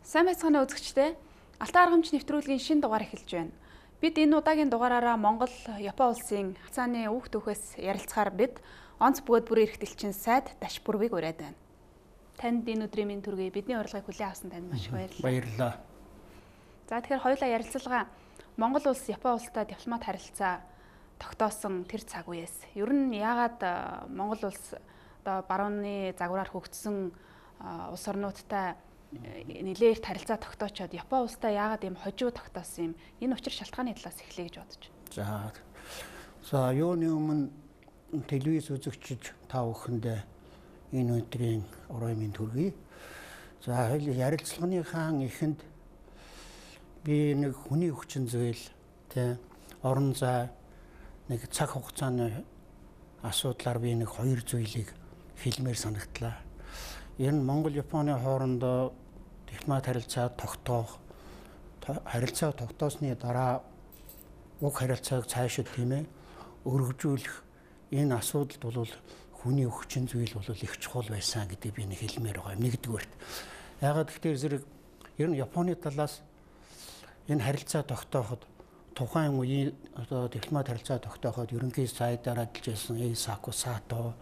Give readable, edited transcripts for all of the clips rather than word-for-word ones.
Сайн байцгаана үзэгчдээ. Алтай аргамч нэвтрүүлгийн шинэ дугаар эхэлж байна. Бид энэ удаагийн дугаараараа Монгол, Япон улсын хацааны үг түүхээс ярилцахаар бид онц бөгөөд бүрийн эрхтэлчин сайд Даш Бүрвийг ураад байна. Танд энэ өдрийн минь төргий бидний урилгыг хүлээн авсан танд маш их баярлалаа. Баярлалаа. За тэгэхээр хоёулаа ярилцлага Монгол улс Япон улстай дипломат харилцаа тогтоосон тэр цаг үеэс. Ер нь яагаад Монгол улс одоо барууны загвараар хөгжсөн улс орнуудтай нэлээд харилцаа тогтоочоод Япон улстай яагаад ийм хожуу тогтоосон юм? Энэ учир шалтгааны талаас эхлэе гэж бодож байна. За юуны өмнө телевиз үзэгчид та бүхэндээ энэ өдрийн урын минь төргий. За ярилцлагынхаа эхэнд би нэг хүний хүчин зүйл тэ орон зай нэг цаг хугацааны асуудлаар би нэг хоёр зүйлийг хэлмээр санагдлаа. Энэ Монгол Японы хоорондоо дипломат харилцаа тогтоосны дараа уг харилцааг цаашид тийм ээ өргөжүүлэх энэ асуудалд бол хүний хүчин зүйл бол их чухал байсан гэдэг би нэг хэлмээр байгаа юм. Нэгдүгээрт. Ягаад гэвэл зэрэг ер нь Японы талаас энэ харилцаа тогтооход тухайн үеийн одоо дипломат харилцаа тогтооход ерөнхий сайдаар ажиллаж байсан Эйсаку Сато,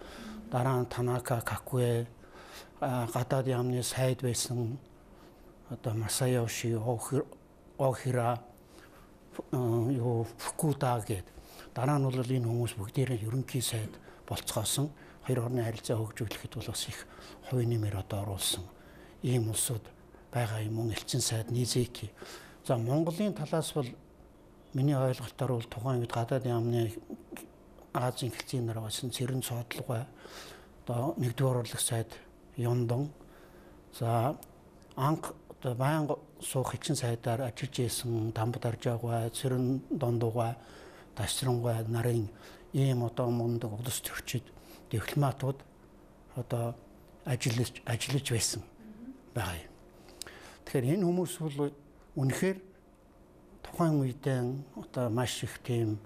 дараа нь Танака Какуэ, гадаад яамны сайд байсан одоо Масаяоши Охира Фукуда гэдэг. Дараа нь бол энэ хүмүүс бүгдээрээ ерөнхий сайд болцгоосон. Хоёр орны харилцаа хөгжүүлэхэд бол бас их хувийн нэмэр одоо оруулсан ийм улсууд байгаа юм. Мөн элчин сайд Низеки. За Монголын талаас бол миний ойлголтоор бол тухайн үед гадаад яамны Азийн хэлцийн нар байсан Цэрэн Цоодлогой одоо нэгдүгээр орлох сайд Ёндон. За анх одоо байнга суух элчин сайдаар ажиллаж исэн Дамбад Аржаагүй, Цэрэн Дондуугай, Ташрангуй нарын ийм одоо мундаг улс төрчид дипломатууд одоо ажиллаж байсан байгаа юм. Тэгэхээр энэ хүмүүс бол үнэхээр тухайн үедээ одоо маш их тийм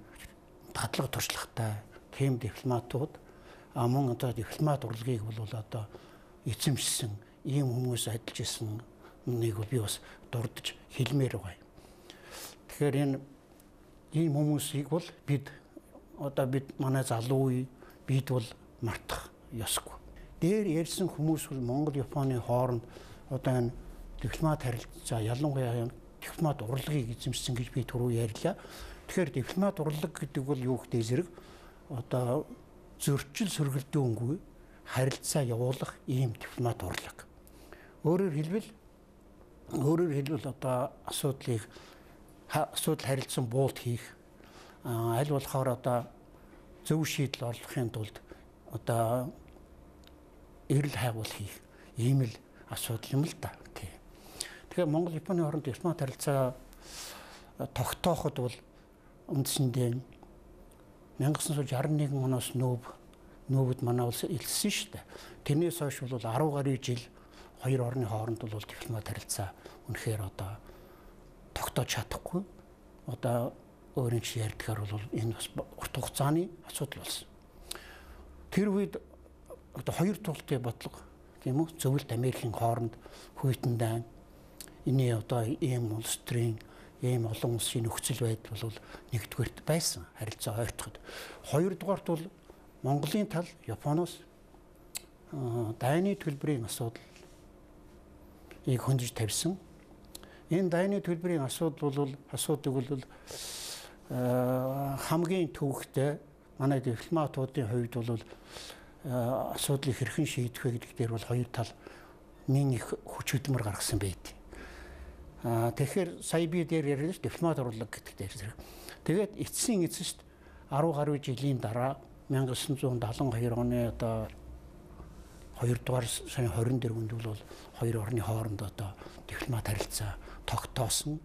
татлага туршлагатай тийм дипломатууд мөн одоо дипломат урлагийг бол одоо эзэмшсэн ийм хүмүүс ажиллаж исэн нэг би бас дурдж хэлмээр байгаа юм. Тэгэхээр энэ ийм хүмүүсийг бол бид манай залуу үе бид бол мартах ёсгүй. Дээр ярьсан хүмүүс бол Монгол Японы хооронд одоо энэ дипломат харилцаа ялангуяа дипломат урлагийг эзэмшсэн гэж би түрүү ярьлаа. Тэгэхээр дипломат урлаг гэдэг бол юу гэдэг зэрэг одоо зөрчил сөргөлдөөнгүй харилцаа явуулах ийм дипломат урлаг. Өөрөөр хэлбэл одоо асуудал харилцан буулт хийх аль болохоор одоо зөв шийдэл олохын тулд одоо эрэл хайгуул хийх ийм л асуудал юм л да. Тэгэхээр Монгол Японы хооронд дипломат харилцаа тогтооход бол үндсэндээ 1961 оноос нүүбд манай улс элсэн шүү дээ. Тэрнээс хойш бол 10 гаруй жил хоёр орны хооронд бол дипломат харилцаа үнэхээр одоо тогтоож чадахгүй. Одоо өөрийн чи ярьдгаар бол энэ бас урт хугацааны асуудал болсон. Тэр үед одоо хоёр тултай бодлого тийм үү зөвлөлт Америкийн хооронд хүйтэн энэ одоо ийм улс төрийн ийм олон улсын нөхцөл байдал бол нэгдүгээрт байсан харилцаа ойртоход. Хоёрдугаарт бол Монголын тал Японоос дайны төлбөрийн асуудлыг хөндөж тавьсан. Энэ дайны төлбөрийн асуудыг бол хамгийн төвөгтэй манай дипломатуудын хувьд бол асуудлыг хэрхэн шийдэх вэ гэдэг дээр бол хоёр тал нэг их хүч хөдөлмөр гаргасан байдаг. Тэгэхээр сая би дээр ярьж дипломат урлаг гэдэг дээр. Тэгээд эцсийн эцэст 10 гаруй жилийн дараа 1972 оны одоо 2 дугаар сарын 24-нд бол хоёр орны хооронд одоо дипломат харилцаа тогтоосон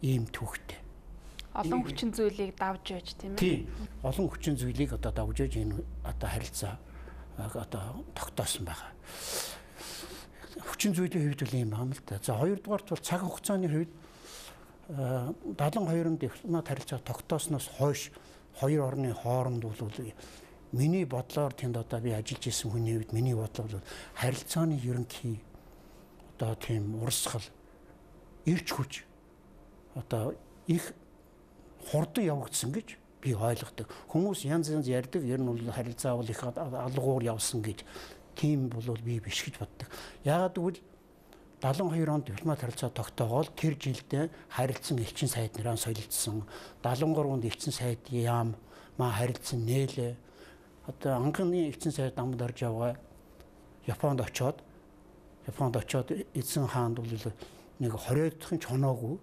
ийм түүхтэй. Олон хүчин зүйлийг давж байж тийм ээ. Тийм. Олон хүчин зүйлийг одоо давж байж энэ одоо харилцаа одоо тогтоосон байгаа. Хүчин зүйлийн хувьд бол ийм байна л да. За хоёрдугаарт бол цаг хугацааны хувьд 72 дипломат харилцаа тогтоосноос хойш хоёр орны хооронд бол миний бодлоор тэнд одоо би ажиллаж исэн хүний үед миний бодлоор харилцааны ерөнхий одоо тийм урсгал ирж хүч одоо их хурдан явагдсан гэж би ойлгодог. Хүмүүс янз ярьдаг, ер нь бол харилцаа бол их алгуур явсан гэж. Тийм бол би биш гэж боддог. Яагаад гэвэл 72 онд дипломат харилцаа тогтоогоод тэр жилдээ харилцан элчин сайд нараа солилцсон. 73 онд элчин сайд яам маа харилцан нээлээ. Одоо анхны элчин сайд амд орж явгаа Японд очоод эзэн хаанд бол нэг 20-ын чоноогүй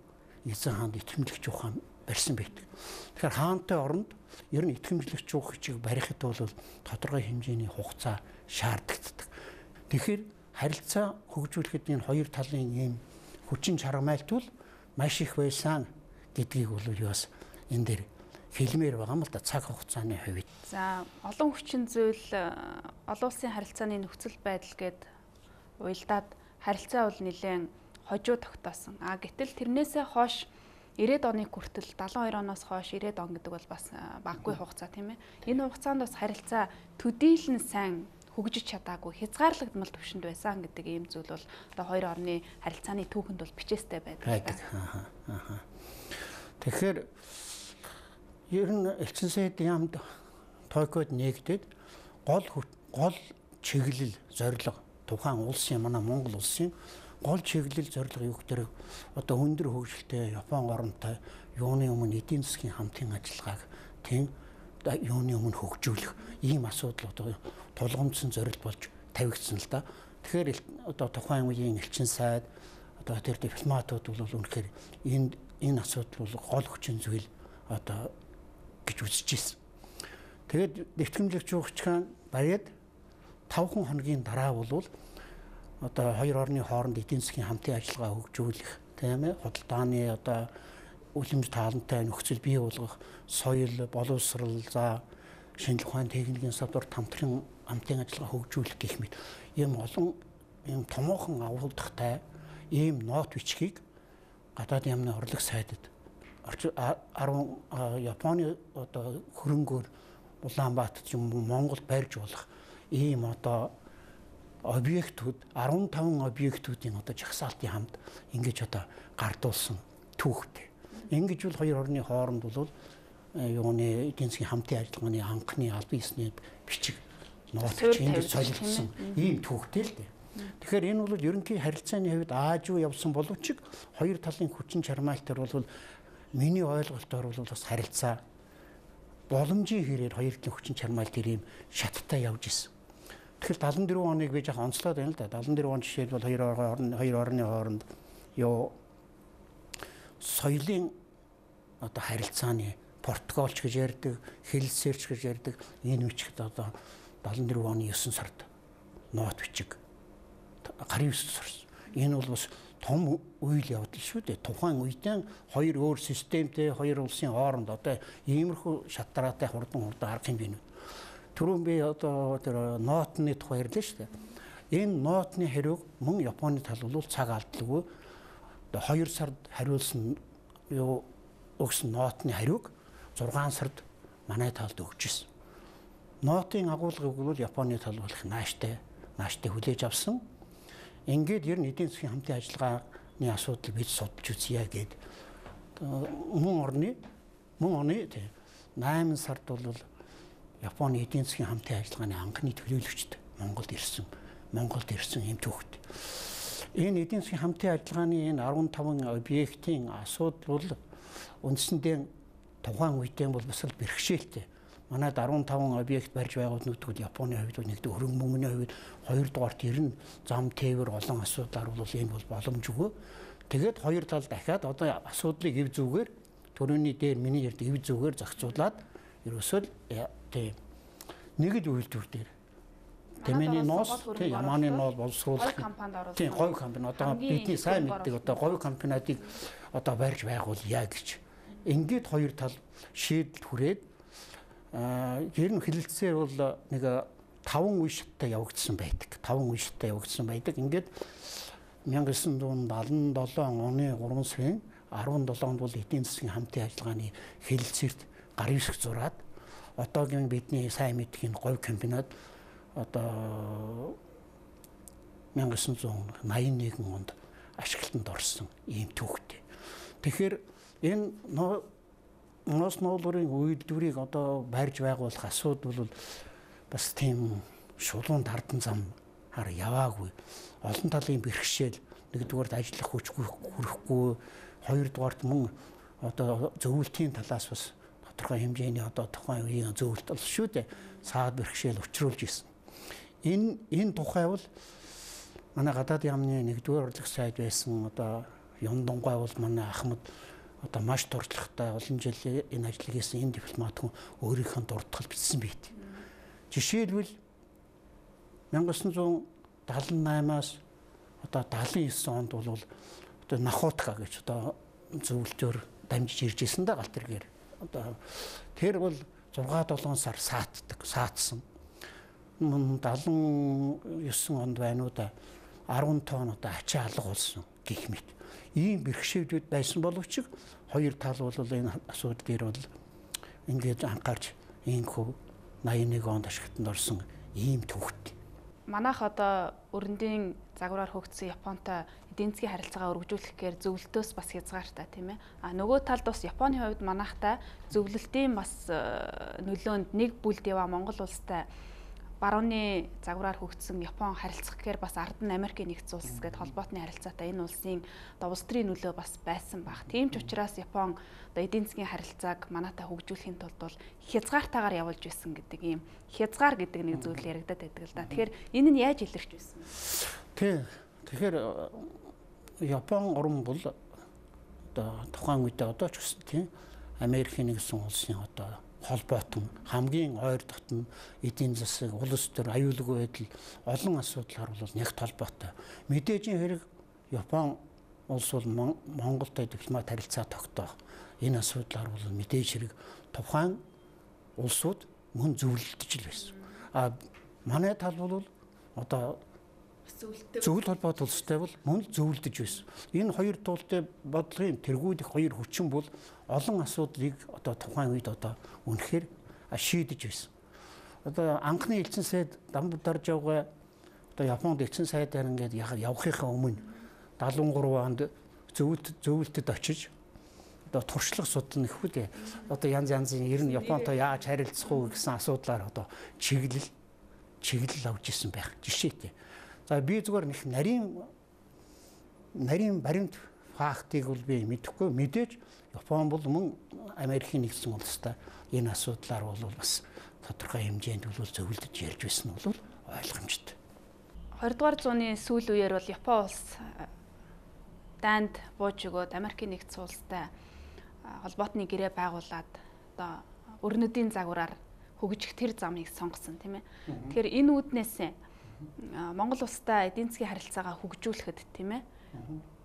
эзэн хаанд итгэмжлэгч ухаан барьсан байдаг. Тэгэхээр хаантай оронд ер нь итгэмжлэгч ухаачийг барихад бол тодорхой хэмжээний хугацаа шаардлагатай. Тэгэхээр харилцаа хөгжүүлэхэд энэ хоёр талын ийм хүчин чармайлтвал маш их байсан гэдгийг бол бас энэ дээр хэлмээр байгаа юм л да, цаг хугацааны хувьд. За олон хүчин зүйл олон улсын харилцааны нөхцөл байдал гээд уялдаад харилцаа бол нэлээд хожуу тогтоосон. Гэтэл тэрнээсээ хойш 90-ад оны хүртэл 72 оноос хойш 90-ад он гэдэг бол бас баггүй хугацаа тийм ээ. Энэ хугацаанд бас харилцаа төдийлөн сайн хөгжиж чадаагүй, хязгаарлагдмал төвшөнд байсан гэдэг ийм зүйл бол одоо хоёр орны харилцааны түүхэнд бол бичээстэй байдаг. Тэгэхээр ер нь элчин сайдын яамд Токиод нэгдээд гол чиглэл зорилго тухайн улсын манай Монгол улсын гол чиглэл зорилго юу гэхээр одоо өндөр хөгжилтэй Япон оронтой юуны өмнө эдийн засгийн хамтын ажиллагааг тийм юуны өмнө хөгжүүлэх ийм асуудал одоо тулгамдсан зорилт болж тавигдсан л да. Тэгэхээр одоо тухайн үеийн элчин сайд одоо тэр дипломатууд бол үнэхээр энэ асуудал бол гол хүчин зүйл одоо гэж үзэж ирсэн. Тэгээд нэвтгэмжлэгч ухчхан бариад 5 хоногийн дараа бол одоо хоёр орны хооронд эдийн засгийн хамтын ажиллагаа хөгжүүлэх тийм ээ худалдааны одоо үлэмж таалантай нөхцөл бий болгох, соёл, боловсрол, за шинжлэх ухааны техникийн салбар хамтран хамтын ажиллагаа хөгжүүлэх гэх мэт ийм олон ийм томоохон агуулгатай ийм нот бичгийг гадаад яамны орлог сайдад 10 Японы одоо хөрөнгөөр Улаанбаатарт юм Монголд барьж болох ийм одоо объектууд 15 объектуудын одоо жагсаалтын хамт ингэж одоо гардуулсан түүхтэй. Ингэж бол хоёр орны хооронд бол юуны эдийн засгийн хамтын ажиллагааны анхны албан ёсны бичиг нот ингэж солилцсон ийм түүхтэй л дээ. Тэгэхээр энэ бол ерөнхий харилцааны хувьд аажуу явсан боловч хоёр талын хүчин чармайлтаар бол миний ойлголтоор бол бас харилцаа боломжийн хэрээр хоёр талын хүчин чармайлт ийм шаттай явж исэн. Тэгэхээр 74 оныг би жоохон онцлоод байна л да. 74 он жишээлбэл хоёр орны хооронд юу соёлын одоо харилцааны протоколч гэж ярьдаг, хэлэлцээрч гэж ярьдаг энэ бичгт одоо 74 оны 9 сард нот бичиг гарын 9 сард. Энэ бол бас том үйл явдал шүү дээ. Тухайн үедээ хоёр өөр системтэй хоёр улсын хооронд одоо иймэрхүү шатраатай хурдан арга юм бэ. Түрүүн би одоо тэр нотны тухай ярьлаа шүү дээ. Энэ нотны хариуг мөн Японы тал бол цаг алдалгүй 2 сард хариулсан юу өгсөн нотны хариуг 6 сард манай талд өгч ирсэн. Нотын агуулгыг бол Японы тал болох нааштай хүлээж авсан. Ингээд ер нь эдийн засгийн хамтын ажиллагааны асуудал бид судалж үзье гэд мөн оны 8 сард бол Японы эдийн засгийн хамтын ажиллагааны анхны төлөөлөгчд Монголд ирсэн юм түүхт. Энэ эдийн засгийн хамтын ажиллагааны энэ 15 объектын асуудал бол үндсэндээ тухайн үедээ бол бас л бэрхшээлтэй. Манайд 15 объект барьж байгуулж нүдгүүд Японы хувьд нэгдүгээр хөрөнгө мөнгөний хувьд хоёрдугаарт ер нь зам тээвэр олон асуудлаар бол энэ бол боломжгүй. Тэгээд хоёр тал дахиад одоо асуудлыг эв зүгээр төрөний дээр миний ярьдаг эв зүгээр зохицуулаад ерөөсөө тийм нэг л үйлдвэр дээр тэмээний ноос тийм ямааны ноол боловсруулах тийм говь компани одоо бидний сайн мэддэг одоо говь компаниадыг одоо барьж байгуулъя гэж ингээд хоёр тал шийдэл хүрээд ер нь хэлэлцээр бол нэг 5 үе шаттай явагдсан байдаг. 5 үе шаттай явагдсан байдаг. Ингээд 1977 оны 3 сарын 17-нд бол эдийн засгийн хамтын ажиллагааны хэлэлцээрт гарын хэсэг зураад одоогийн бидний сайн мэддэг энэ говь комбинат одоо 1981 онд ашиглалтанд орсон ийм түүхтэй. Тэгэхээр энэ ноос ноолуурын үйлдвэрийг одоо барьж байгуулах асуудал бол бас тийм шулуун дардан замаар яваагүй. Олон талын бэрхшээл, нэгдүгээрт ажиллах хүч хүрэхгүй, хоёрдугаарт мөн одоо зөвлөлтийн талаас бас тодорхой хэмжээний одоо тухайн үеийн зөвлөлт бол шүү дээ. Саад бэрхшээл учруулж исэн. Энэ тухай бол манай гадаад яамны нэгдүгээр урлагч сайд байсан одоо Юндонгой бол манай Ахмад одоо маш туршлагатай олон жил энэ ажлыг хийсэн энэ дипломат хүн өөрийнхөө дурдгал бичсэн байт. Жишээлбэл 1978-аас одоо 79 онд бол одоо Нахутка гэж одоо зөвлөлтөөр дамжиж ирж исэн да галт тэргээр. Одоо тэр бол 6-7 сар саатсан. 79 онд байна уу да 10 тонн одоо ачаа алга болсон гэх мэт. Ийм бэрхшээлүүд байсан боловч хоёр тал бол энэ асуудал дээр бол ингээд анхаарч иймхүү 81 онд ашиглалтанд орсон ийм төвхт. Манайх одоо өрөндийн загвараар хөгжсөн Японтой эдийн засгийн харилцаагаа өргөжүүлэхээр зөвлөлтөөс бас хязгаартай тийм ээ. Нөгөө талд бас Японы хувьд манайхтай зөвлөлтийн бас нөлөөнд нэг бүлд яваа Монгол улстай барууны загвараар хөгжсөн Япон харилцах гэхээр бас ард нь Америкийн нэгдсэн улс гэдэг холбоотны харилцаатай энэ улсын одоо улс төрийн нөлөө бас байсан баг. Тийм ч учраас Япон одоо эдийн засгийн харилцааг манайтай хөгжүүлэхийн тулд бол хязгаартайгаар явуулж байсан гэдэг ийм хязгаар гэдэг нэг зүйл яригадаад байдаг л да. Тэгэхээр энэ нь яаж илэрч байсан бэ? Тэгэхээр Япон орн бол одоо тухайн үедээ одоо ч гэсэн тийм Америкийн нэгдсэн улсын одоо холбоотон хамгийн ойр дотн эдийн засаг улс төр аюулгүй байдал олон асуудлаар бол нягт холбоотой. Мэдээж хэрэг Япон улс бол Монголтой дипломат харилцаа тогтоох энэ асуудлаар бол мэдээж хэрэг тухайн улсууд мөн зөвлөлдөж л байсан. Манай тал бол одоо зөвлөлт холбоот улстай бол мөн зөвлөдөж байсан. Энэ хоёр тултай бодлогын тэргүүлэх хоёр хүчин бол олон асуудлыг одоо тухайн үед одоо үнэхээр шийдэж байсан. Одоо анхны элчин сайд Дамбударж явгаа одоо Японд элчин сайдаар ингээд явахынхаа өмнө 73 онд зөвлөлтөд очиж одоо туршлага судлах нэхвүлээ. Одоо янзын ер нь Японтой яаж харилцах уу гэсэн асуудлаар одоо чиглэл авч исэн байх жишээтэй. За би зүгээр нэг нарийн баримт фактыг бол би мэдэхгүй. Мэдээж Япон бол мөн Америкийн нэгдсэн улстай энэ асуудлаар бол бас тодорхой хэмжээнд бол зөвлөдөж ярьж байсан нь бол ойлгомжтой. 20 дугаар зууны сүүл үеэр бол Япон улс данд бууж өгөөд Америкийн нэгдсэн улстай холбоотны гэрээ байгуулад одоо өрнөдийн загвараар хөгжих тэр замыг сонгосон тийм ээ. Тэгэхээр энэ үүднээс Монгол улстай эдийн засгийн харилцаагаа хөгжүүлэхэд тийм ээ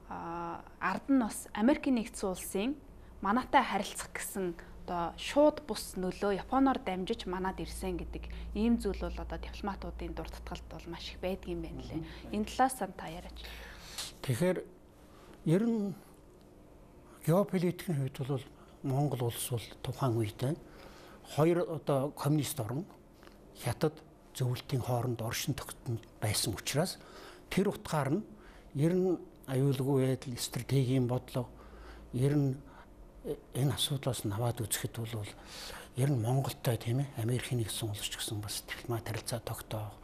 ард нь бас Америкийн нэгдсэн улсын манайтай харилцах гэсэн одоо шууд бус нөлөө Японоор дамжиж манад ирсэн гэдэг ийм зүйл бол одоо дипломатуудын дурдтгалд бол маш их байдгийн байна лээ. Энэ талаас та яриач. Тэгэхээр ер нь геополитикийн хувьд бол Монгол улс бол тухайн үедээ хоёр одоо коммунист орн хятад зөвлөлтийн хооронд оршин тогтнод байсан учраас тэр утгаар нь ер нь аюулгүй байдал, стратегийн бодлого ер нь энэ асуудлаас наваад үзэхэд бол ер нь Монголтой тийм ээ Америкийн нэгдсэн улс ч гэсэн бас дипломат харилцаа тогтоох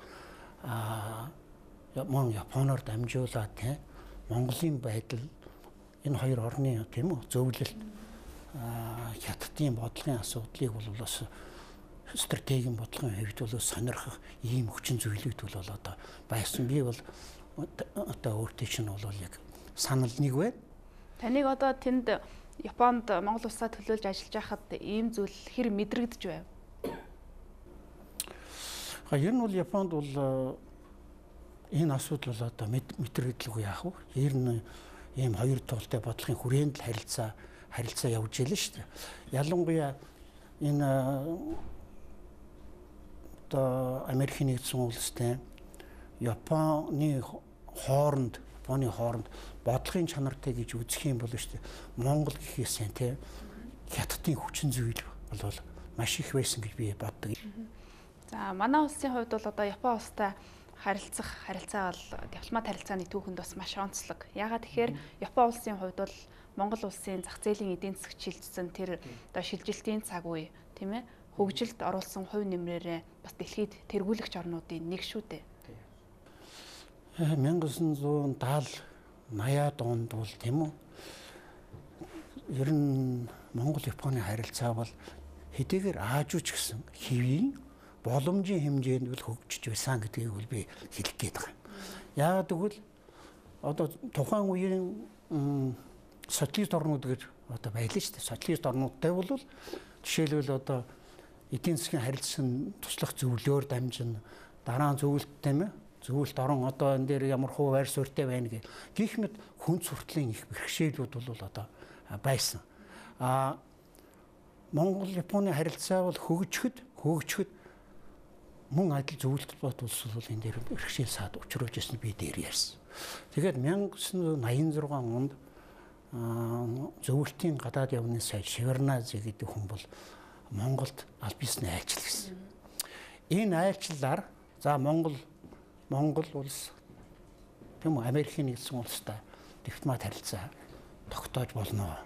мөн Японоор дамжуулаад тийм Монголын байдал энэ хоёр орны тийм үү зөвлөлт хятадын бодлогын асуудлыг бол бас стратегийн бодлогын хувьд бол сонирхох ийм хүчин зүйлүүд бол одоо байсан. Би бол одоо өөртөө чинь бол яг санал нэг байна. Таныг одоо тэнд Японд Монгол улсаа төлөөлж ажиллаж байхад ийм зүйл хэр мэдрэгдэж байв? Ер нь бол Японд бол энэ асуудал бол одоо мэдрэгдлгүй яах вэ? Ер нь ийм хоёр тултай бодлогын хүрээнд л харилцаа явж ийлээ шүү дээ. Ялангуяа энэ одоо Америкийн нэгдсэн улстай Японы хооронд бодлогын чанартай гэж үзэх юм бол шүү дээ. Монгол гэхээсээ тийм хятадын хүчин зүйл бол маш их байсан гэж би боддог. За манай улсын хувьд бол одоо Япон улстай харилцаа бол дипломат харилцааны түүхэнд бас маш онцлог. Яагаад тэгэхээр Япон улсын хувьд бол Монгол улсын зах зээлийн эдийн засагт шилжсэн тэр одоо шилжилтийн цаг үе тийм ээ хөгжилд оруулсан хувь нэмрээрээ бас дэлхийд тэргүүлэгч орнуудын нэг шүү дээ. 1970 80-аад онд бол тийм үү ер нь Монгол Японы харилцаа бол хэдийгээр аажууч гэсэн хэвийн боломжийн хэмжээнд л хөгжиж байсан гэдгийг бол би хэлэх гээд байгаа юм. Яагаад гэвэл одоо тухайн үеийн социалист орнууд гэж одоо байлаа шүү дээ. Социалист орнуудтай бол жишээлбэл одоо эдийн засгийн харилцан туслах зөвлөөр дамжин дараа нь зөвлөлт тийм ээ зөвлөлт орон одоо энэ дээр ямар хувь байр суурьтай байна гэх мэт хүн суртлын их бэрхшээлүүд бол одоо байсан. Монгол Японы харилцаа бол хөгжөхөд мөн адил зөвлөлт бот улс бол энэ дээр бэрхшээл саад учруулж ирсэн би дээр ярьсан. Тэгээд 1986 онд зөвлөлтийн гадаад явны сайд Шеварнадзе гэдэг хүн бол Монголд аль бисны айлчил гэсэн. Энэ айлчлалаар за Монгол улс тийм үү Америкийн нэгдсэн улстай дипломат харилцаа тогтоож болно.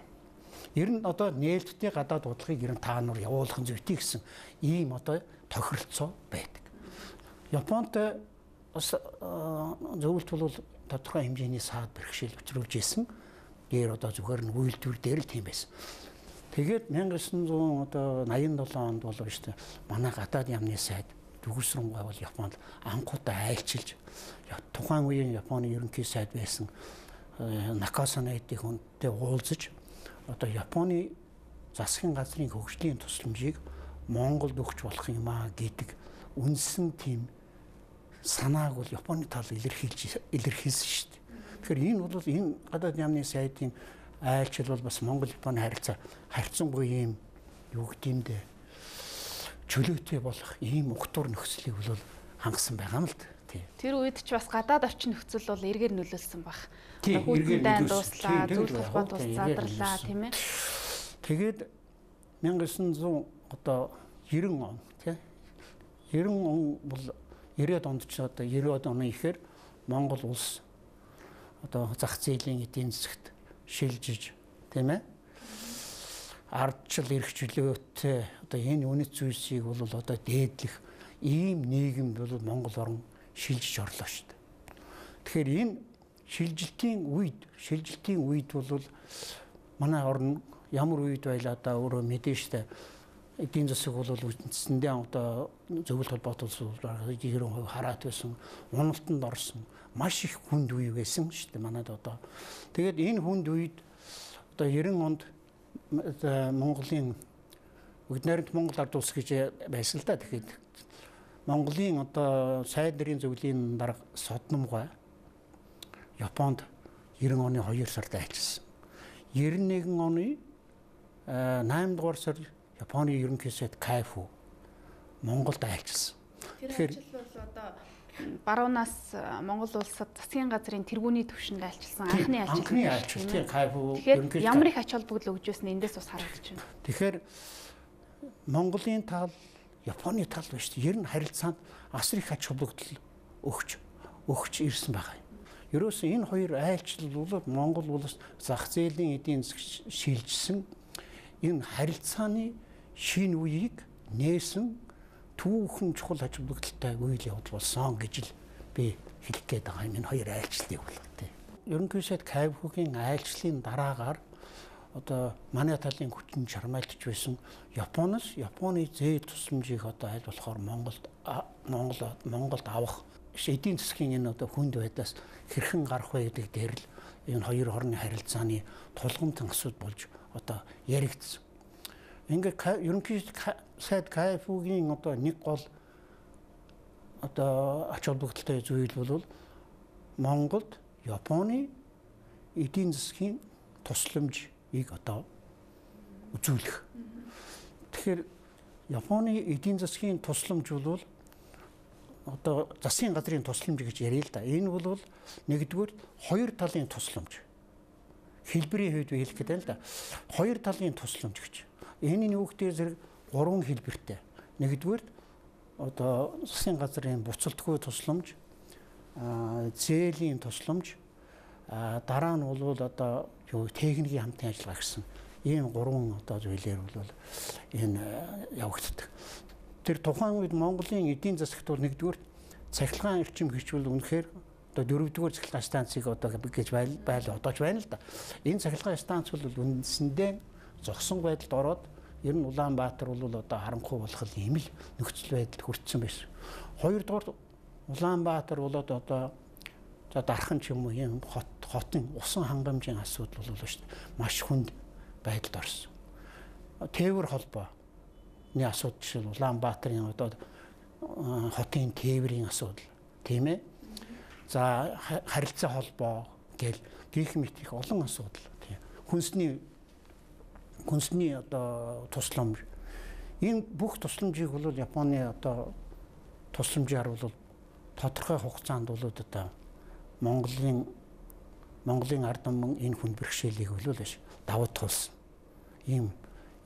Ер нь одоо нээлттэй гадаад удалгыг ер нь та нар явуулах зүйтэй гэсэн ийм одоо тохиролцоо байдаг. Японтой бас зөвлөлт бол тодорхой хэмжээний саад бэрхшээл учруулж исэн. Дээр одоо зөвхөн үйлдвэр дээр л тийм байсан. Тэгээд 1987 онд бол шүү дээ манай гадаад яамны сайд Дүгүсрэнгүй бол Японд анхудаа айлчилж тухайн үеийн Японы ерөнхий сайд байсан Накасанайдын хүнтэй уулзаж одоо Японы засгийн газрын хөгжлийн тусламжийг Монголд өгч болох юм аа гэдэг үндсэн тийм санааг бол Японы тал илэрхийлсэн шүү дээ. Тэгэхээр энэ бол энэ гадаад яамны сайдын айлчил бол бас Монгол Японы харьцангуй ийм юу гэдэмдээ чөлөөтэй болох ийм угтуур нөхцөлийг бол хангасан байгаа юм л дээ. Тэр үед ч бас гадаад орчин нөхцөл бол эргээр нөлөөлсөн баг. Хүүхдийн дууслаа, зүйл толгой задралаа тийм ээ. Тэгээд 1900 одоо 90 он тийм 90 он бол 90-ад онд ч одоо 90-ад оны ихээр Монгол улс одоо зах зээлийн эдийн засагт шилжиж тийм ээ ардчил эрх чөлөөтэй одоо энэ үнэт зүйлсийг бол одоо дээдлэх ийм нийгэмд бол Монгол орн шилжиж орлоо шүү дээ. Тэгэхээр энэ шилжилтийн үед бол манай орн ямар үед байлаа да өөрөө мэдэн штэ эдийн засаг бол үндсэндээ одоо зөвлөлт холбоот улсуудаар 90% хараат байсан, уналтанд орсон маш их хүнд үе байсан штэ манайд одоо. Тэгээд энэ хүнд үед одоо 90 онд Монголын Бүгд Монгол ард улс гэж байсан л да. Тэгэхээр Монголын одоо сайд нарын зөвлөлийн дарга Содномгой Японд 90 оны 2 сард айлчилсан. 91 оны 8 дугаар сар Японы ерөнхий сайд Кайфу Монголд айлчилсан. Тэгэхээр айлчил бол одоо баруунаас Монгол улсад засгийн газрын тэргүүний түвшинд айлчилсан анхны айлчил. Тийм Кайфу ерөнхий ямар их ач холбогдол өгж байсан эндээс бас харагдаж байна. Тэгэхээр Монголын тал Японы тал ба шүү дээ. Ер нь харилцаанд асар их ач холбогдол өгч ирсэн байгаа юм. Ерөөсөө энэ хоёр айлчлал бол Монгол улс зах зээлийн эдийн засаг шилжсэн энэ харилцааны шинэ үеийг нээсэн түүхэн чухал ач холбогдолтой үйл явдал болсон гэж л би хэлэх гээд байгаа юм. Энэ хоёр айлчлалыг бол тийм. Ерөнхий сайд Кайфугийн айлчлалын дараагаар одоо манай талын хүчин чармайлтж байсан Японы зээл тусламжийг одоо аль болохоор Монголд авах эдийн засгийн энэ одоо хүнд байдаас хэрхэн гарах вэ гэдэг дээр л энэ хоёр орны харилцааны тулгамдсан асуудал болж одоо яригдсан. Ингээд ерөнхий сайд Кайфугийн одоо нэг гол одоо ач холбогдолтой зүйл бол Монголд Японы эдийн засгийн тусламжийг одоо үзүүлэх. Тэгэхээр Японы эдийн засгийн тусламж бол одоо засгийн газрын тусламж гэж яриа л да. Энэ бол нэгдүгээр хоёр талын тусламж. Хэлбэрийн хувьд би хэлэх гэдэг л да. Хоёр талын тусламж гэж. Энэ нүгтээ зэрэг гурван хэлбэртэй. Нэгдүгээр одоо засгийн газрын буцалтгүй тусламж, зээлийн тусламж, дараа нь бол одоо юу техникийн хамтын ажиллагаа гэсэн ийм 3 одоо зүйлээр бол энэ явагддаг. Тэр тухайн үед Монголын эдийн засагт бол нэгдүгээр цахилгаан эрчим хүчвэл үнэхээр одоо 4-р цахилгаан станцыг одоо гэж одооч байна л да. Энэ цахилгаан станц бол үндсэндээ зогсон байдалд ороод ер нь Улаанбаатар бол одоо харанхуй болох юм л нөхцөл байдалд хүрсэн байсан. Хоёрдугаар Улаанбаатар болоод одоо за дархан ч юм уу юм хотын усан хангамжийн асуудал бол шүү дээ. Маш хүнд байдалд орсон. Тээвэр холбооны асуудал жишээл Улаанбаатарын одоо хотын тээврийн асуудал тийм ээ. За харилцаа холбоо гэл гих мэт их олон асуудал тийм. Хүнсний одоо тусламж энэ бүх тусламжийг бол Японы одоо тусламжаар бол тодорхой хугацаанд бол одоо Монголын ард түмэн энэ хүн бэрхшээлийг бол биш давуу тулсан. Энэ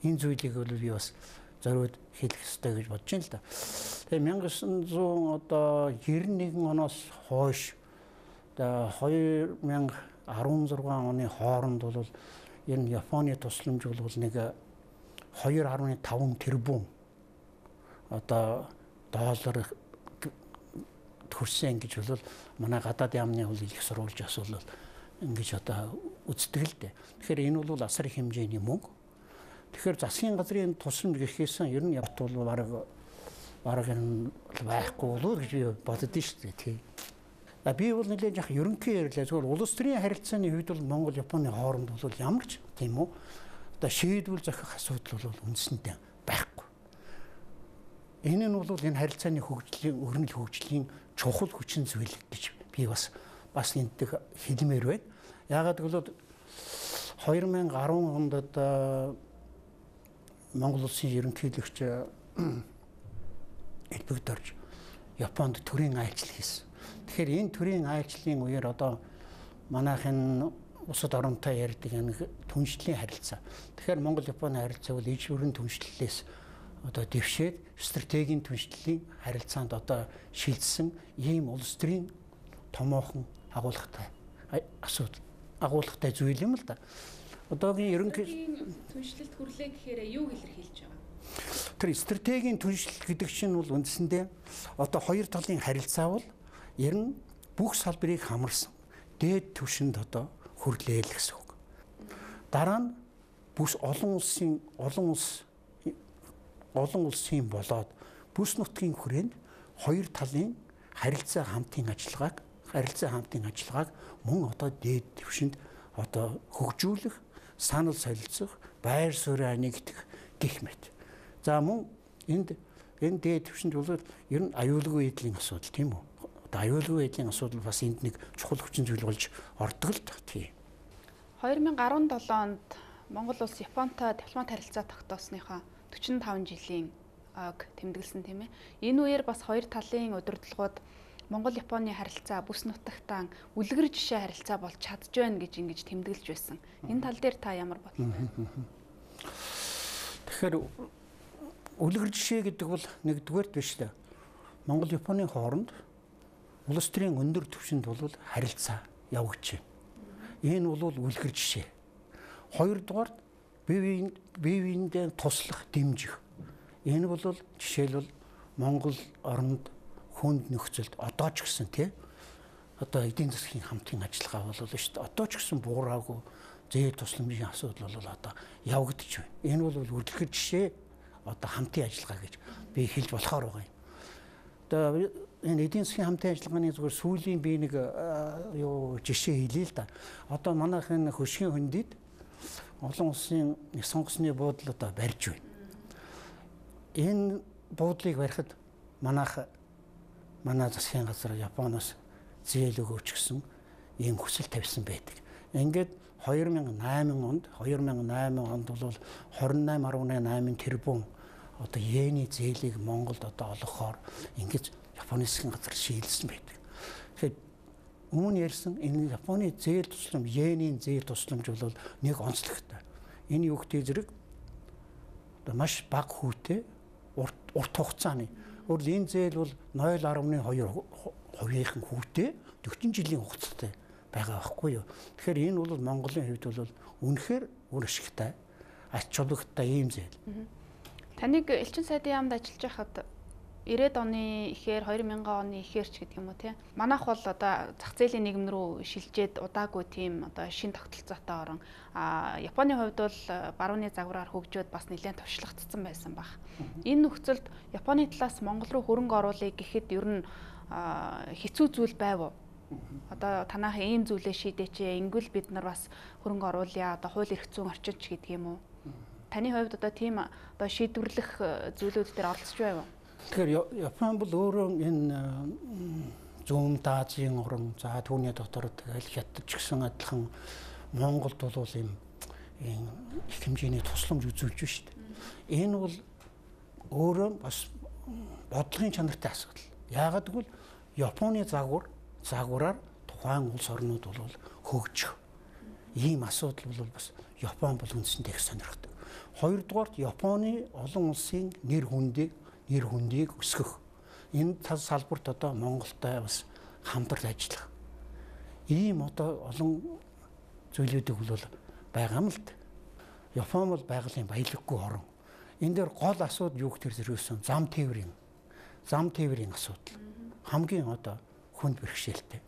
зүйлийг бол би бас зориуд хэлэх ёстой гэж бодож байна л да. Тэгээ 1991 оноос хойш одоо 2016 оны хооронд бол энэ Японы тусламж бол нэг 2.5 тэрбум одоо доллар төрсөн гэж бол манай гадаад яамны хөл их сурвалж асуул ингэж одоо үздэг л дээ. Тэгэхээр энэ бол асар их хэмжээний мөнгө. Тэгэхээр засгийн газрын тусламж гэхээс ер нь ят бол бараг энэ байхгүй болов гэж би боддоо шүү дээ. Тийм. Би бол нэлээд яг ерөнхий ярьлаа. Зөвхөн улс төрийн харилцааны үед бол Монгол Японы хооронд бол ямар ч тийм үү одоо шийдвэр зохих асуудал бол үндсэндээ байхгүй. Энэ нь бол энэ харилцааны өрнөл хөгжлийн чухал хүчин зүйл гэж би бас энэдэг хэлмээр байна. Яагаад гэвэл 2010 онд одоо Монгол улсын ерөнхийлөгч элбэгдэрч Японд төрийн айлчлал хийсэн. Тэгэхээр энэ төрийн айлчлалын үеэр одоо манайхын усад оронтой ярьдаг нэг түншлэлийн харилцаа. Тэгэхээр Монгол Японы харилцаа бол ижүүрэн түншлэлээс одоо дэвшээд стратегийн түншлэлийн харилцаанд одоо шилжсэн ийм улс төрийн томоохон агуулгатай зүйл юм л да. Одоогийн ерөнхий түншлэлт хүрлээ гэхээр юу илэрхийлж байгаа? Тэр стратегийн түншлэл гэдэг чинь бол үндсэндээ одоо хоёр талын харилцаа бол ер нь бүх салбарыг хамарсан дээд түвшинд одоо хүрлээл гэсэн үг. Дараа нь бүс олон улсын болоод бүс нутгийн хүрээнд хоёр талын харилцаа хамтын ажиллагааг мөн одоо дээд түвшинд одоо хөгжүүлэх, санал солилцох, байр суурь нэгтгэх гэх мэт. За мөн энэ дээд түвшинд бол ер нь аюулгүй байдлын асуудал тийм үү? Одоо аюулгүй байдлын асуудал бас энд нэг чухал хүчин зүйл болж ордог л тийм. 2017 онд Монгол улс Японтой дипломат харилцаа тогтоосныхоо 45 жилийн ойг тэмдэглэсэн тийм ээ. Энэ үеэр бас хоёр талын удирдлагууд Монгол-Японы харилцаа бүс нутагтаа үлгэр жишээ харилцаа болж чадж байна гэж ингэж тэмдэглэж байсан. Энэ тал дээр та ямар бодлоо байна? Тэгэхээр үлгэр жишээ гэдэг бол нэгдүгээрт биш л. Монгол-Японы хооронд улс төрийн өндөр түвшинд бол харилцаа явагдаж байна. Энэ бол үлгэр жишээ. Хоёрдугаар бие биендээ туслах, дэмжих. Энэ бол жишээлбэл Монгол оронд хүнд нөхцөлд одоо ч гэсэн тий одоо эдийн засгийн хамтын ажиллагаа боллоо шүү дээ. Одоо ч гэсэн буураагүй зээл тусламжийн асуудал бол одоо явагдаж байна. Энэ бол үлгэр жишээ одоо хамтын ажиллагаа гэж би хэлж болохоор байгаа юм. Одоо энэ эдийн засгийн хамтын ажиллагааны зүгээр сүүлийн би нэг жишээ хэлье л да. Одоо манайх энэ хөшгийн хөндөд олон улсын их сонгосны буудлууд барьж байна. Энэ буудлыг барихад манай засгийн газар Японоос зээл өгөөч гэсэн ийм хүсэл тавьсан байдаг. Ингээд 2008 онд бол 28.8 тэрбум одоо йений зээлийг Монголд одоо олгохоор ингэж Японы засгийн газар шийдэлсэн байдаг. Тэгэхээр өмнө ярьсан энэ Японы зээл тусламж, йенийн зээл тусламж бол нэг онцлогтой. Энэ юу гэдэг зэрэг одоо маш бага хүүтэй урт хугацааны. Өөрөөр энэ зээл бол 0.2% хувийнхан хүүтэй 40 жилийн хугацаатай байгаа байхгүй юу. Тэгэхээр энэ бол Монголын хувьд бол үнэхээр үр ашигтай, ач холбогдолтой ийм зээл. Таныг Элчин сайдын яамд ажиллаж байхад 90-ад оны ихээр 2000 оны ихээрч гэдэг юм уу тий. Манайх бол одоо зах зээлийн нийгэм рүү шилжээд удаагүй тийм одоо шин тогтолцоотой орон Японы хувьд бол барууны загвараар хөгжөөд бас нэлээд туршлагацсан байсан баг. Энэ нөхцөлд Японы талаас Монгол руу хөрөнгө оруулъя гэхэд ер нь хэцүү зүйл байв уу? Одоо танайхаа ийм зүйлээ шийдээч, ингүүл бид нар бас хөрөнгө оруулъя, одоо хууль эрх зүйн орчинч гэдэг юм уу? Таны хувьд одоо тийм одоо шийдвэрлэх зүйлүүд дээр оролцож байв уу? Тэгэхээр Япон бол өөрөө энэ зүүн Азийн орн, за түүний дотор тэгэл Хятад ч гэсэн адилхан Монголд бол ийм их хэмжээний тусламж үзүүлж байна шүү дээ. Энэ бол өөрөө бас бодлогын чанартай асуудал. Яагаад гэвэл Японы загвараар тухайн улс орнууд бол хөгжих ийм асуудал бол бас Япон бол үндсэндээ их сонирхдаг. Хоёрдугаарт Японы олон улсын нэр хүндийг өсгөх. Энэ тал салбарт одоо Монголтой бас хамтран ажиллах. Ийм одоо олон зүйлүүдийг бол байгаа юм л да. Япон бол байгалийн баялаггүй орн. Энэ дээр гол асуудал юу гэхээр зэрэгсэн зам тээврийн асуудал. Хамгийн одоо хүнд бэрхшээлтэй.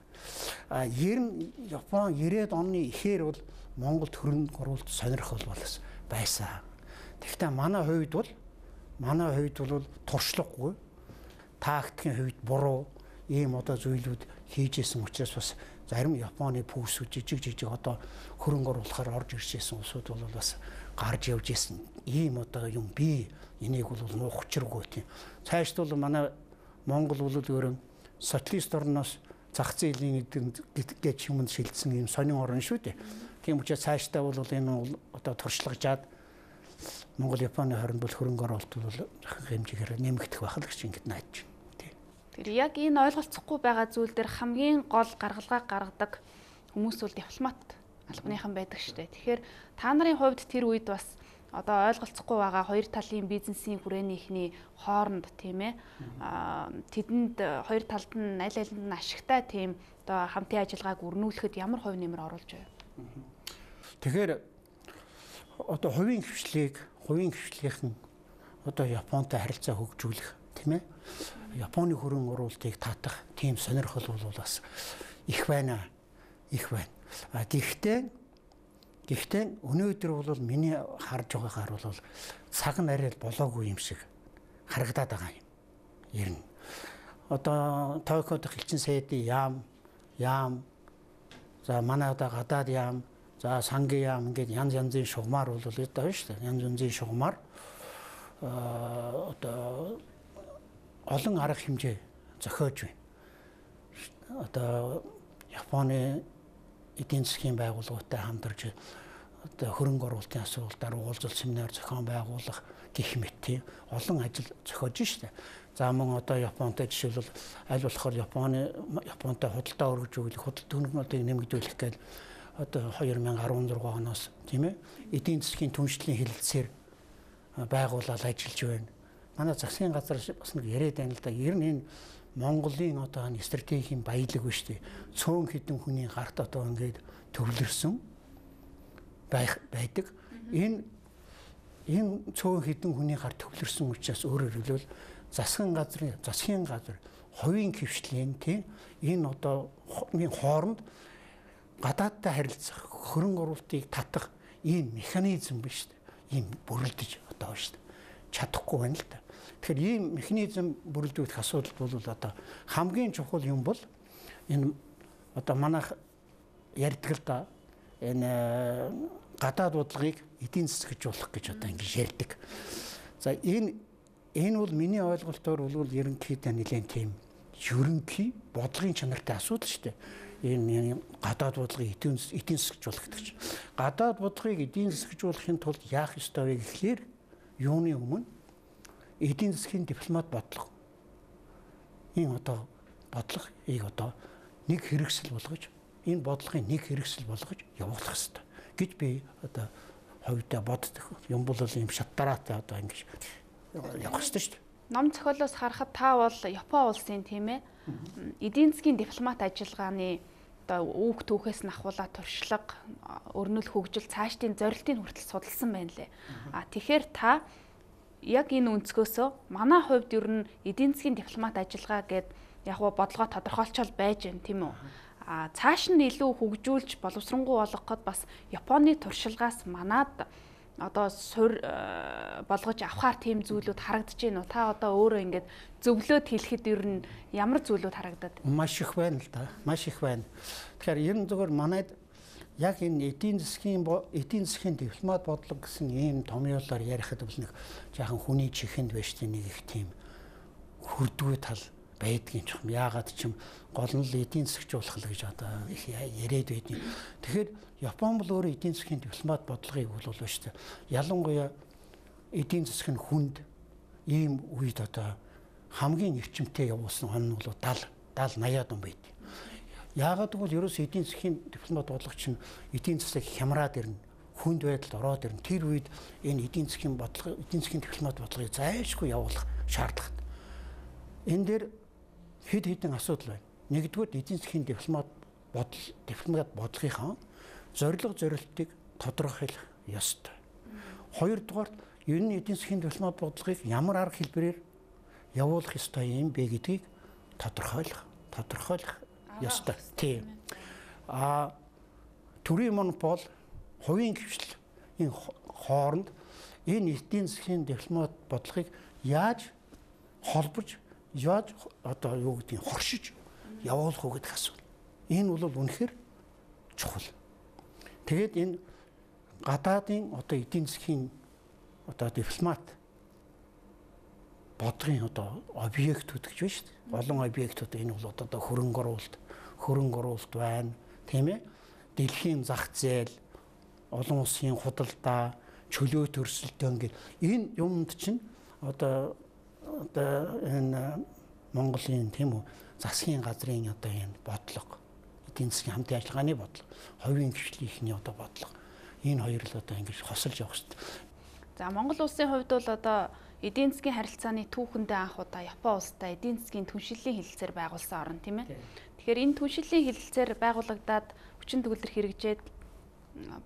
Ер нь Япон 90-ад оны ихээр бол Монголд хөрөнгө оруулалт сонирхол бас байсан. Тэгэхдээ манай хувьд бол туршлагагүй, тактикийн хувьд буруу ийм одоо зүйлүүд хийжсэн учраас бас зарим Японы пүүсүүд жижиг одоо хөрөнгө оруулахаар орж иржсэн улсууд бол бас гарч явж исэн. Ийм одоо юм би энийг бол нуух учиргүй тийм. Цаашд бол манай Монгол бол өөрөө социалист орноос зах зээлийн гэж юмд шилжсэн ийм сонин орн шүү дээ. Тийм учраас цаашдаа бол энэ одоо туршлагажаад Монгол Японы хооронд бол хөрөнгө оруулалт бол захын хэмжээгээр нэмэгдэх байх л гэж ингэж найдаж байна. Тэр яг энэ ойлголцохгүй байгаа зүйл дээр хамгийн гол гаргалгаа гаргадаг хүмүүс бол дипломат албаныхан байдаг шүү дээ. Тэгэхээр та нарын хувьд тэр үед бас одоо ойлголцохгүй байгаа хоёр талын бизнесийн хүрээнийхний хооронд тийм ээ тэдэнд хоёр талд нь аль алинд нь ашигтай тийм одоо хамтын ажиллагааг өрнүүлэхэд ямар хувь нэмэр оруулж байв? Тэгэхээр одоо хувийн хвшлийнхэн одоо Японтой харилцаа хөгжүүлэх тийм ээ Японы хөрөнгө оруулалтыг татах тийм сонирхол бол бас их байна. Гэхдээ өнөөдөр бол миний харж байгаагаар бол цаг нь арай болоогүй юм шиг харагдаад байгаа юм. Ер нь одоо Токиод Элчин сайдын яам за манай одоо гадаад яам за сангийн яам ингээд янзын шугамар бол одоо байна шүү дээ. Янзын шугамар одоо олон арга хэмжээ зохиож байна. Одоо Японы эдийн засгийн байгууллагатай хамтарч одоо хөрөнгө оруулалтын асуудалаар уулзалт семинар зохион байгуулах гэх мэт тийм олон ажил зохиож штэ. За мөн одоо Японтой жишээлбэл аль болохоор Японтой худалдаа өргөжүүлэх, худал төлөвлөлтийг нэмэгдүүлэх гэж одоо 2016 оноос тийм ээ эдийн засгийн түншлэлийн хэлэлцээр байгуулаад ажиллаж байна. Манай засгийн газар бас нэг яриад байна л да. Ер нь энэ Монголын одоо стратегийн баялаг биш үү? Цөөн хэдэн хүний гарт одоо ингээд төвлөрсөн байдаг. Энэ цөөн хэдэн хүний гарт төвлөрсөн учраас өөрөөр хэлбэл засгийн газар хувийн хвшлийн тийм энэ одоо хооронд гадаадтай харилцах, хөрөнгө оруулалтыг татах ийм механизм биш үү? Ийм бүрэлдэж одоо шүү дээ. Чадахгүй байна л да. Тэгэхээр ийм механизм бүрэлдүүлэх асуудал бол одоо хамгийн чухал юм бол энэ одоо манайх ярьдаг л да энэ гадаад бодлогыг эдийн засгажуулах гэж одоо ингэж ярьдаг. За энэ бол миний ойлголтоор бол ерөнхийдөө нэлээд тийм ерөнхий бодлогын чанартай асуудал шүү дээ. Энэ гадаад бодлогыг эдийн засгажуулах гэдэг чинь. Гадаад бодлогыг эдийн засгажуулахын тулд яах ёстой вэ гэхлээр юуны өмнө эдийн засгийн дипломат бодлого. Энэ одоо бодлогыг одоо нэг хэрэгсэл болгож энэ бодлогын нэг хэрэгсэл болгож явуулах ёстой гэж би одоо хувьдаа боддог. Юм бол ийм шатдараатай одоо ингэж явах ёстой шүү дээ. Ном зохиолоос харахад та бол Япон улсын тийм ээ эдийн засгийн дипломат ажиллагааны одоо үүх түүхээс нь ахуулаад туршлага, өрнөл хөгжил цаашдын зорилтыг хүртэл судалсан байна лээ. Тэгэхээр та яг энэ өнцгөөсөө манай хувьд ер нь эдийн засгийн дипломат ажиллагаа гэд яг бодлогоо тодорхойлчол байж байна тийм үү? Цааш нь илүү хөгжүүлж боловсронгуй болгоход бас Японы туршлагаас манад одоо суурь болгож авахар тийм зүйлүүд харагдаж байна уу? Та одоо өөрөө ингэж зөвлөөд хэлэхэд ер нь ямар зүйлүүд харагдаад? Маш их байна л да. Маш их байна. Тэгэхээр ер нь зөвхөн манайд яг энэ эдийн засгийн дипломат бодлого гэсэн ийм томьёолоор ярихад бол нэг жаахан хүний чихэнд байж тээ нэг их тийм хүрдгүй тал байдгийн ч юм. Яагаад ч юм гол нь л эдийн засгжуулах л гэж одоо их яриад байдیں۔ Тэгэхээр Япон бол өөрөө эдийн засгийн дипломат бодлогыг өгүүлж шүү дээ. Ялангуяа эдийн засгийн хүнд ийм үед одоо хамгийн эрчимтэй явуулсан он нь бол 70-80-аад он байд. Яагаад гэвэл ерөөс эдийн засгийн дипломат бодлого чинь эдийн засаг хямраад ирнэ. Хүнд байдалд ороод ирнэ. Тэр үед энэ эдийн засгийн дипломат бодлогыг зайлшгүй явуулах шаардлагатай. Энэ дээр хэд хэдэн асуудал байна. Нэгдүгээр эдийн засгийн дипломат бодлогынхаа зорилтыг тодорхойлох ёстой. Хоёрдугаар энэ эдийн засгийн дипломат бодлогыг ямар арга хэлбэрээр явуулах ёстой юм бэ гэдгийг тодорхойлох ёстой. Тийм. Төрийн монопол, хувийн хвшлийн хооронд энэ эдийн засгийн дипломат бодлогыг яаж холбож одоо юу гэдгийг хоршиж явуулах уу гэдэг асуудал. Энэ бол үнэхээр чухал. Тэгээд энэ гадаадын одоо эдийн засгийн одоо дипломат бодлогын одоо объектүүд гэж байна шүү дээ. Олон объектүүд энэ бол одоо хөрөнгө оруулалт байна, тийм ээ. Дэлхийн зах зээл, олон улсын худалдаа, чөлөө төрсөлтөө ингээд энэ юмд чинь одоо энэ Монголын тийм үү засгийн газрын одоо энэ бодлого, эдийн засгийн хамтын ажиллагааны бодлого, хувийн хвшлийнхний одоо бодлого энэ хоёр л одоо ингэж хосолж явах шүү дээ. За Монгол улсын хувьд бол одоо эдийн засгийн харилцааны түүхэндээ анх удаа Япон улстай эдийн засгийн түншлэлийн хэлэлцээр байгуулсан орн тийм ээ. Тэгэхээр энэ түншлэлийн хэлэлцээр байгуулагдаад хүчин төгөлдөр хэрэгжээд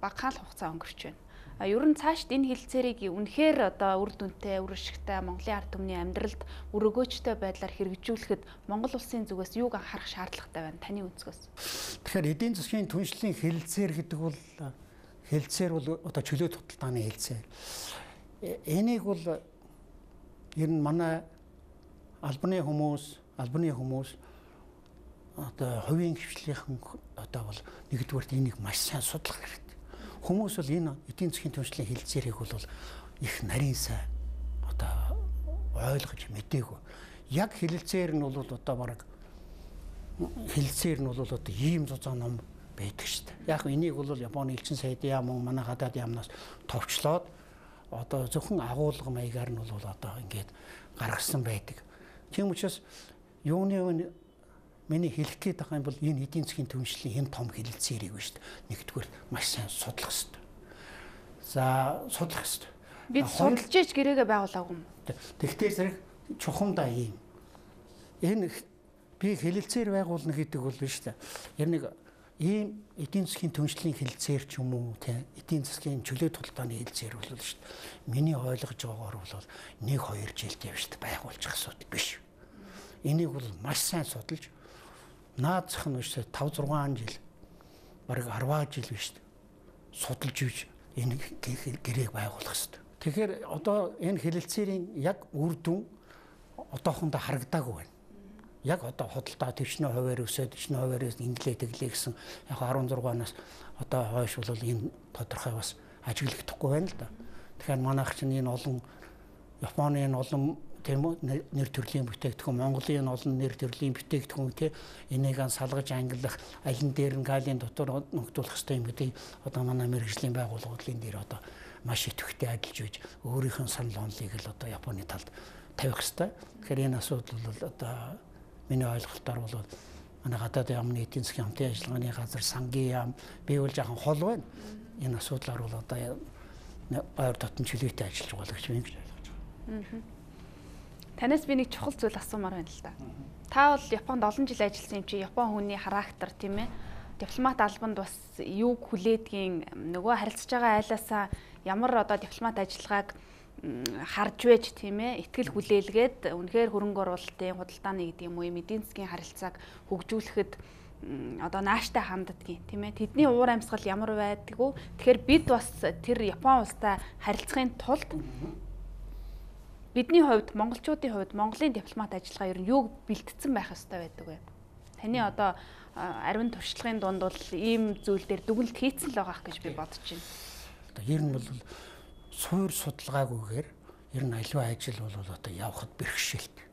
багахан хугацаа өнгөрч байна. Ер нь цаашд энэ хэлэлцээрийг үнэхээр одоо үр дүнтэй, үр ашигтай Монголын ард түмний амьдралд үр өгөөжтэй байдлаар хэрэгжүүлэхэд Монгол улсын зүгээс юуг анхаарах шаардлагатай байна таны өнцгөөс? Тэгэхээр эдийн засгийн түншлэлийн хэлэлцээр гэдэг бол одоо чөлөө туталдааны хэлэлцээр. Энийг бол ер нь манай албаны хүмүүс одоо хувийн хвшлийнхэн одоо бол нэгдүгээр энийг маш сайн судлах хэрэгтэй. Хүмүүс бол энэ эдийн засгийн түншлэлийн хэлэлцээрийг бол их нарийн сайн одоо ойлгож мэдээгүй. Яг хэлэлцээр нь бол одоо бараг хэлэлцээр нь бол одоо ийм зузаан ном байдаг шүү дээ. Яг энийг бол Японы элчин сайдын яам манай гадаад яамнаас товчлоод одоо зөвхөн агуулга маягаар нь бол одоо ингээд гаргасан байдаг. Тийм учраас миний хэлэх гээд байгаа юм бол энэ эдийн засгийн түншлэлийн энэ том хэлэлцээрийг байна шүү дээ. Нэгдүгээр маш сайн судлах хэрэгтэй. За судлах хэрэгтэй. Бид судалж иж гэрээгээ байгуулаагүй юм. Тэгтээ зэрэг чухамдаа ийм. Энэ би хэлэлцээр байгуулна гэдэг бол биш дээ. Яг нэг ийм эдийн засгийн түншлэлийн хэлэлцээр ч юм уу тийм эдийн засгийн чөлөө тулдааны хэлэлцээр бол шүү дээ. Миний ойлгож байгаагаар бол 1-2 жилд явж байгуулчих асуудал биш. Энийг бол маш сайн судалж наад зах нь үсээ 5-6 жил бараг 10 жил биш судалж ивж энэ гэрээг байгуулах хэрэгтэй. Тэгэхээр одоо энэ хэлэлцээрийн яг үр дүн одоохондоо харагдаагүй байна. Яг одоо худалдаа төвчнөө хуваар өсөд төвчнөө хуваараас инглээ тэглээ гэсэн яг 16-наас одоо хойш бол энэ тодорхой бас ажиглагдахгүй байна л да. Тэгэхээр манайх чинь энэ олон Японы энэ олон тийм үү нэр төрлийн бүтээгдэхүүн Монголын олон нэр төрлийн бүтээгдэхүүн тий энийг салгаж ангиллах алин дээр нь галийн дотор ногдуулах хэрэгтэй юм гэдэг одоо манай мэргэжлийн байгууллагын дээр одоо маш идэвхтэй ажиллаж үйж өөрийнх нь санал онолыг л одоо Японы талд тавих хэрэгтэй. Тэгэхээр энэ асуудал бол одоо миний ойлголтоор бол манай гадаад яамны эдийн засгийн хамтын ажиллагааны газар сангийн яам бий бол жоохон хол байна. Энэ асуудлаар бол одоо ойр дотн чөлөөтэй ажиллаж байгаа гэж би ингэж ойлгож байна. Танаас би нэг чухал зүйл асуумаар байна л да. Та бол Японд олон жил ажилласан юм чи Япон хүний характер тийм ээ. Дипломат албанд бас юуг хүлээдгийн нөгөө харилцаж байгаа айлаасаа ямар одоо дипломат ажиллагааг харж байж тийм ээ ихтгэл хүлээлгээд үнэхээр хөрөнгө оруулалтын худалдааны гэдэг юм уу эдийн засгийн харилцааг хөгжүүлэхэд одоо нааштай ханддгийн тийм ээ тэдний уур амьсгал ямар байдггүй тэгэхээр бид бас тэр Япон улстай харилцахын тулд бидний хувьд монголчуудын хувьд Монголын дипломат ажиллагаа ер нь юуг бэлтгэсэн байх ёстой байдаг вэ? Таны одоо ариун туршлагын дунд бол ийм зүйл дээр дүгнэлт хийцэн л байгаах гэж би бодож байна. Одоо ер нь бол суур судалгаагүйгээр ер нь аливаа ажил бол одоо явахд бэрхшээлтэй.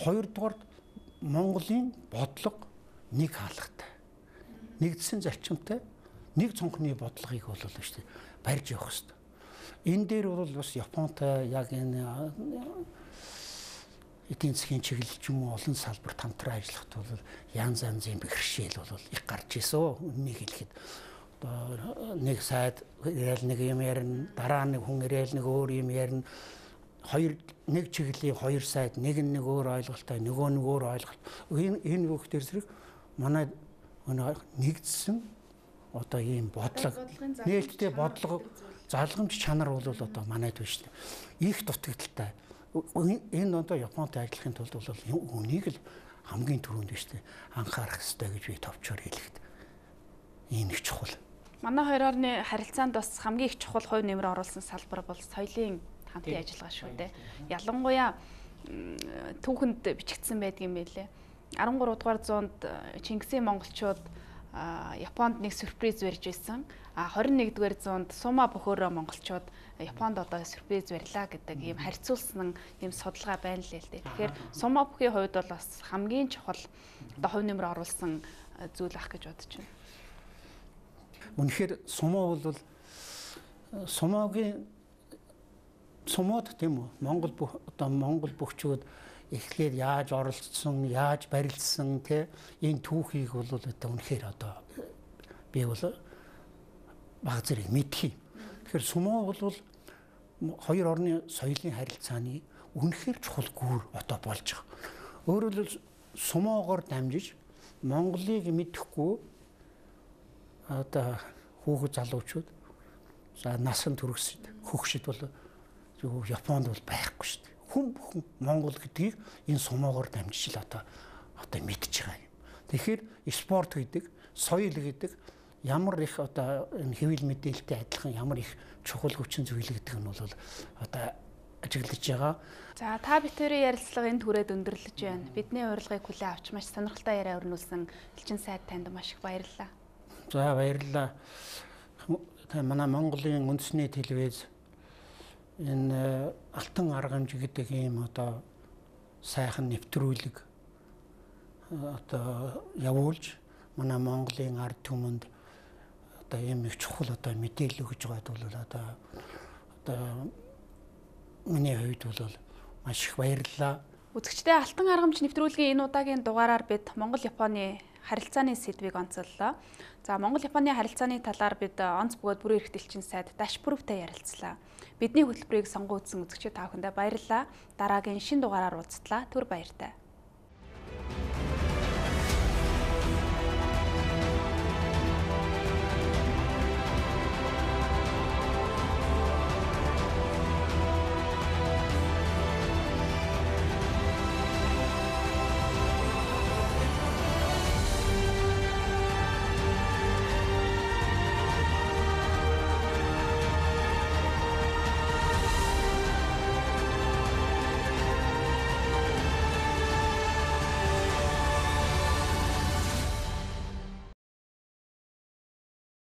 Хоёрдугаар Монголын бодлого нэг хаалгатай. Нэгдсэн зарчимтай нэг цонхны бодлогыг бол шүү дээ барьж явах хэрэгтэй. Энэ дээр бол бас Японтай яг энэ эдийн засгийн чиглэл ч юм уу олон салбарт хамтран ажиллахад бол янз янзын бэрхшээл бол их гарч ирсэн. Үнийг хэлэхэд одоо нэг сайд ирээл нэг юм ярина, дараа нэг хүн ирээл нэг өөр юм ярина. Нэг чиглэлийн хоёр сайд нэг нь нэг өөр ойлголттой, нөгөө нэг өөр ойлголт. Энэ бүхтэр зэрэг манай нэгдсэн одоо ийм бодлого нээлттэй бодлого залгамж чанар бол одоо манайд биш шүү дээ. Их дутагдaltaй. Энэ одоо Японтой ажиллахын тулд бол үнийг л хамгийн түрүүнд биш дээ. Анхаарах хэрэгтэй гэж би товчоор хэлэхэд. Энэ их чухал. Манай хоёр орны харилцаанд бас хамгийн их чухал хувь нэмэр оруулсан салбар бол соёлын хамтын ажиллагаа шүү дээ. Ялангуяа түүхэнд бичигдсэн байдгийн байлээ. 13 дугаар зуунд Чингисийн монголчууд Японд нэг сюрприз барьж байсан. 21 дугаар зуунд Сума бөхөөрөө монголчууд Японд одоо сюрприз барьлаа гэдэг ийм харьцуулсан ийм судалгаа байна л л дээ. Тэгэхээр Сума бүхийн хувьд бол бас хамгийн чухал одоо хувь нэмэр оруулсан зүйл ах гэж бодож байна. Үнэхээр Сума бол Сумод тийм үү Монгол бөхчүүд эхлээд яаж оролцсон, яаж барилдсан те энэ түүхийг бол одоо үнэхээр одоо би бол баг зэрэг мэдхий. Тэгэхээр Сумо бол хоёр орны соёлын харилцааны үнэхээр чухал гүр одоо болж байгаа. Өөрөөр хэлбэл Сумоогоор дамжиж Монголыг мэдэхгүй одоо хүүхэд залуучууд за насан туршид хөгшид бол Японд бол байхгүй шүү дээ. Хүн бүхэн Монгол гэдгийг энэ Сумоогоор дамжиж л одоо мэдчихэж байгаа юм. Тэгэхээр спорт гэдэг, соёл гэдэг ямар их одоо энэ хэвлэл мэдээлэлтэй адилхан ямар их чухал хүчин зүйл гэдэг нь бол одоо ажиглаж байгаа. За та битүүрийн ярилцлага энд хүрээд өндөрлөж байна. Бидний урилгыг хүлээн авч маш сонирхолтой яриа өрнүүлсэн Элчин сайд танд маш их баярлалаа. За баярлалаа. Манай Монголын үндэсний телевиз энэ алтан аргамж гэдэг ийм одоо сайхан нэвтрүүлэг одоо явуулж манай Монголын ард түмэнд одоо ийм их чухал одоо мэдээлэл өгж байгаад бол одоо миний хувьд бол маш их баярлалаа. Үзэгчдээ алтан аргамж нэвтрүүлгийн энэ удаагийн дугаараар бид Монгол-Японы харилцааны сэдвийг онцоллоо. За Монгол-Японы харилцааны талаар бид онц бөгөөд бүрэн эрхт элчин сайд Дашпүрвтэй ярилцлаа. Бидний хөтөлбөрийг сонгон үзсэн үзэгчид та бүхэндээ баярлалаа. Дараагийн шинэ дугаараар уулзтлаа. Түр баяртай.